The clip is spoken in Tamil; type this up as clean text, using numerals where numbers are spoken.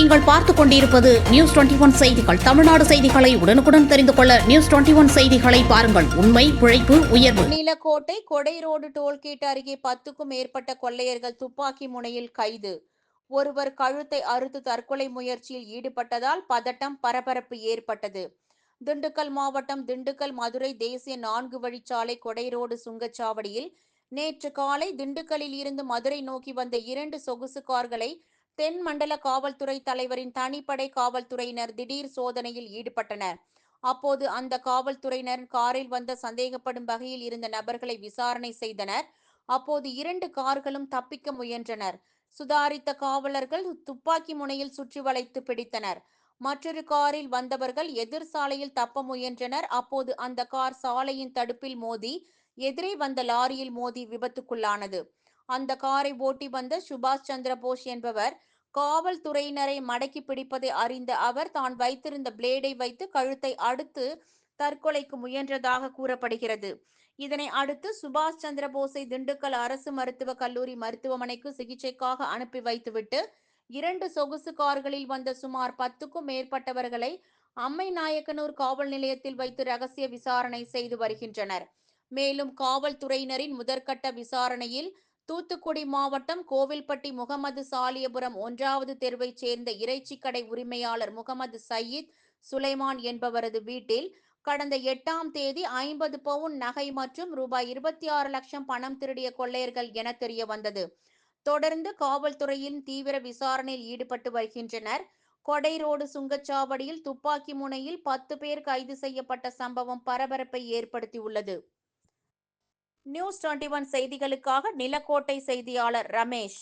நீங்கள் பார்த்துக் கொண்டிருப்பது நியூஸ் 21 செய்திகள். தமிழ்நாடு செய்திகளை உடனுக்குடன் தெரிந்து கொள்ள நியூஸ் 21 செய்திகளை பாருங்கள். உண்மை, உழைப்பு, உயர்வு. நிலக்கோட்டை கொடை ரோடு டோல்கேட் அருகே 10க்கும் மேற்பட்ட கொள்ளையர்கள் துப்பாக்கி முனையில் கைது. ஒருவர் கழுத்தை அறுத்து தற்கொலை முயற்சியில் ஈடுபட்டதால் பதட்டம், பரபரப்பு ஏற்பட்டது. திண்டுக்கல் மாவட்டம் திண்டுக்கல் மதுரை தேசிய 4 வழிச்சாலை கொடை ரோடு சுங்கச்சாவடியில் நேற்று காலை திண்டுக்கல்லில் இருந்து மதுரை நோக்கி வந்த 2 சொகுசு கார்களை தென் மண்டல காவல்துறை தலைவரின் தனிப்படை காவல்துறையினர் திடீர் சோதனையில் ஈடுபட்டனர். அப்போது அந்த காவல்துறையினர் காரில் வந்த சந்தேகப்படும் வகையில் இருந்த நபர்களை விசாரணை செய்தனர். அப்போது 2 கார்களும் தப்பிக்க முயன்றனர். சுதாரித்த காவலர்கள் துப்பாக்கி முனையில் சுற்றி வளைத்து பிடித்தனர். மற்றொரு காரில் வந்தவர்கள் எதிர் சாலையில் தப்ப முயன்றனர். அப்போது அந்த கார் சாலையின் தடுப்பில் மோதி எதிரே வந்த லாரியில் மோதி விபத்துக்குள்ளானது. அந்த காரை ஓட்டி வந்த சுபாஷ் சந்திர போஸ் என்பவர் காவல்துறையினரை மடக்கி பிடிப்பதை அறிந்த அவர் தான் வைத்திருந்த பிளேடை வைத்து கழுத்தை அடுத்து தற்கொலைக்கு முயன்றதாக கூறப்படுகிறது. இதனை அடுத்து சுபாஷ் சந்திர போஸை திண்டுக்கல் அரசு மருத்துவக் கல்லூரி மருத்துவமனைக்கு சிகிச்சைக்காக அனுப்பி வைத்துவிட்டு 2 சொகுசு கார்களில் வந்த சுமார் 10க்கும் மேற்பட்டவர்களை அம்மைநாயக்கனூர் காவல் நிலையத்தில் வைத்து ரகசிய விசாரணை செய்து வருகின்றனர். மேலும் காவல்துறையினரின் முதற்கட்ட விசாரணையில் தூத்துக்குடி மாவட்டம் கோவில்பட்டி முகமது சாலியபுரம் 1வது தெருவைச் சேர்ந்த இறைச்சிக்கடை உரிமையாளர் முகமது சயீத் சுலைமான் என்பவரது வீட்டில் கடந்த 8ஆம் தேதி 50 பவுன் நகை மற்றும் ரூபாய் 26 லட்சம் பணம் திருடிய கொள்ளையர்கள் என தெரிய வந்தது. தொடர்ந்து காவல்துறையின் தீவிர விசாரணையில் ஈடுபட்டு வருகின்றனர். கொடை ரோடு சுங்கச்சாவடியில் துப்பாக்கி முனையில் 10 பேர் கைது செய்யப்பட்ட சம்பவம் பரபரப்பை ஏற்படுத்தியுள்ளது. நியூஸ் 21 செய்திகளுக்காக நிலக்கோட்டை செய்தியாளர் ரமேஷ்.